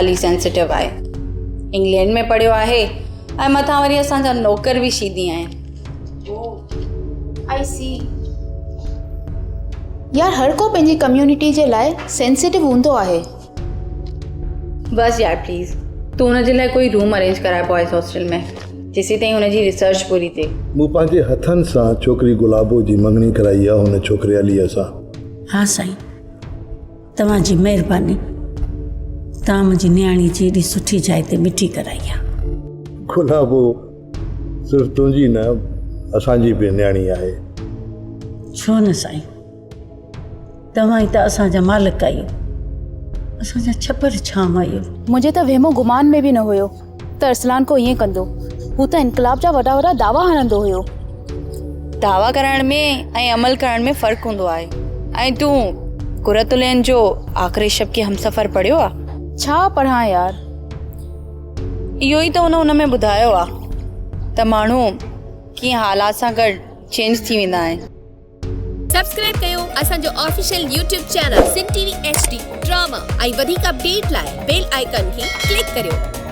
ख़ाली सेंसिटिव आहे। इंग्लैंड में पढ़ियो आहे ऐं मथां वरी असांजा नौकर बि शीदी आहिनि। आई सी। यार हर को पंहिंजी कम्युनिटी जे लाइ सेंसिटिव हूंदो आहे। बस यार प्लीज़ तू हुनजे लाइ कोई रूम अरेंज कराए बॉयज़ हॉस्टल में जेसीं ताईं हुनजी रिसर्च पूरी थिए। मूं पंहिंजे हथनि सां छोकिरी गुलाबो जी मंगनी कराई आहे हुन छोकिरे अलीअ सां। हाँ साईं, तव्हांजी महिरबानी। तव्हां मुंहिंजी न्याणी जी एॾी सुठी जाइ ते मिठी कराई आहे। गुलाबो सिर्फ़ु तुंहिंजी न असांजी बि न्याणी आहे। छो न साईं, तव्हां ई त असांजा मालिक आहियो, असांजा छपर छाम आहियो। मुंहिंजे त वहमो गुमान में बि न हुयो त अरसलान को ईअं कंदो। हू त इनकलाब जा वॾा वॾा दावा हणंदो हुयो। दावा करण में ऐं अमल करण में फ़र्क़ु हूंदो आहे। ऐं तूं कुरतुलैन जो आख़िरी शब के हमसफ़र पढ़ियो आहे? छा पढ़ां यार, इहो ई त हुन में ॿुधायो आहे त माण्हू कीअं हालात सां गॾु चेंज थी वेंदा आहिनि। सब्सक्राइब कयो असांजो official YouTube channel Sindh TV HD drama ऐं वधीक अपडेट लाइ बेल आइकन खे क्लिक करियो।